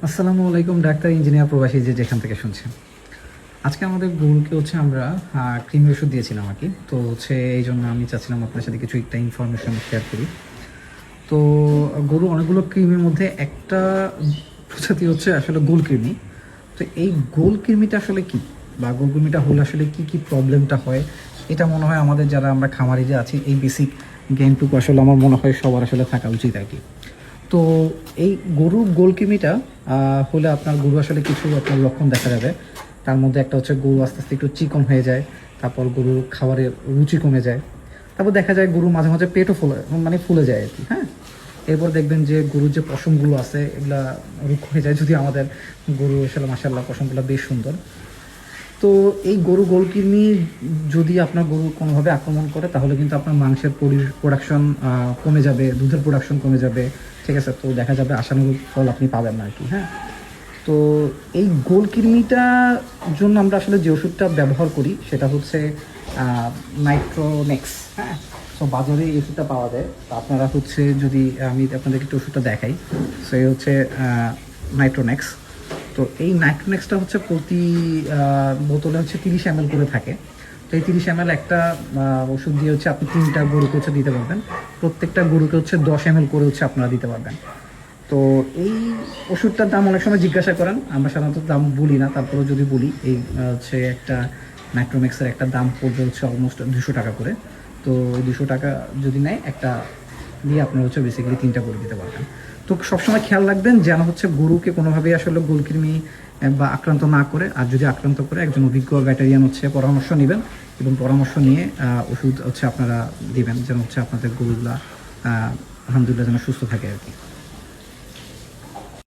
আসসালামু আলাইকুম doctor engineer প্রবাসী যে যেখান থেকে শুনছেন। আজকে আমাদের গরুকে আমরা কৃমি ওষুধ দিয়েছিলাম আর কি। তো এই জন্য আমি চাচ্ছিলাম আপনার সাথে কিছু একটা ইনফরমেশন শেয়ার করি। তো গরু অনেকগুলো কৃমির মধ্যে একটা প্রজাতি আসলে গোল কৃমি। তো এই গোল কৃমিটা আসলে কি, বা গোল কৃমিটা হলে আসলে কি কি প্রবলেমটা হয়, এটা মনে হয় আমাদের যারা আমরা খামারি যে আছি এই বেসিক জ্ঞানটুকু আসলে আমার মনে হয় সবার আসলে থাকা উচিত আর কি। তো এই গরুর গোলকৃমিটা হলে আপনার গরু আসলে কিছু আপনার লক্ষণ দেখা যাবে। তার মধ্যে একটা গরু আস্তে আস্তে একটু চিকন হয়ে যায়, তারপর গরুর খাবারের রুচি কমে যায়, তারপর দেখা যায় গরু মাঝে মাঝে পেটও ফুলে যায় আর কি। হ্যাঁ, এরপর দেখবেন যে গরুর যে পশমগুলো আছে এগুলা রুক্ষ হয়ে যায়, যদি আমাদের গরু আসলে মাসাল্লাহ পশমগুলো বেশ সুন্দর। তো এই গরু গোলকৃমি যদি আপনার গরু কোনোভাবে আক্রমণ করে তাহলে কিন্তু আপনার মাংসের প্রোডাকশন কমে যাবে, দুধের প্রোডাকশন কমে যাবে। ঠিক আছে, তো দেখা যাবে আশানুরূপ ফল আপনি পাবেন না আর কি। হ্যাঁ, তো এই গোলকৃমিটার জন্য আমরা আসলে যে ওষুধটা ব্যবহার করি সেটা নাইট্রোনেক্স। হ্যাঁ, তো বাজারে এই ওষুধটা পাওয়া যায়। তো আপনারা যদি আমি আপনাদেরকে একটু ওষুধটা দেখাই। সো এই নাইট্রোনেক্স। তো এই নাইট্রোনেক্সটা প্রতি বোতলে 30 ml করে থাকে। তো এই 30 ml একটা ওষুধ দিয়ে আপনি 3টা গরুকে দিতে পারবেন। প্রত্যেকটা গরুকে 10 ml করে আপনারা দিতে পারবেন। তো এই ওষুধটার দাম অনেক সময় জিজ্ঞাসা করেন, আমরা সাধারণত দাম বলি না, তারপরেও যদি বলি এই একটা নাইট্রোমেক্সের একটা দাম পড়বে অলমোস্ট 200 টাকা করে। তো 200 টাকা যদি নেয় একটা দিয়ে আপনার বেসিক্যালি 3টা গরু দিতে পারবেন। তো সবসময় খেয়াল রাখবেন যেন গরুকে কোনোভাবেই আসলে গোলকৃমি বা আক্রান্ত না করে, আর যদি আক্রান্ত করে একজন অভিজ্ঞ ভেটেরিয়ান পরামর্শ নেবেন এবং পরামর্শ নিয়ে ওষুধ আপনারা দিবেন, যেন আপনাদের গরুগুলা আলহামদুলিল্লাহ যেন সুস্থ থাকে আর কি।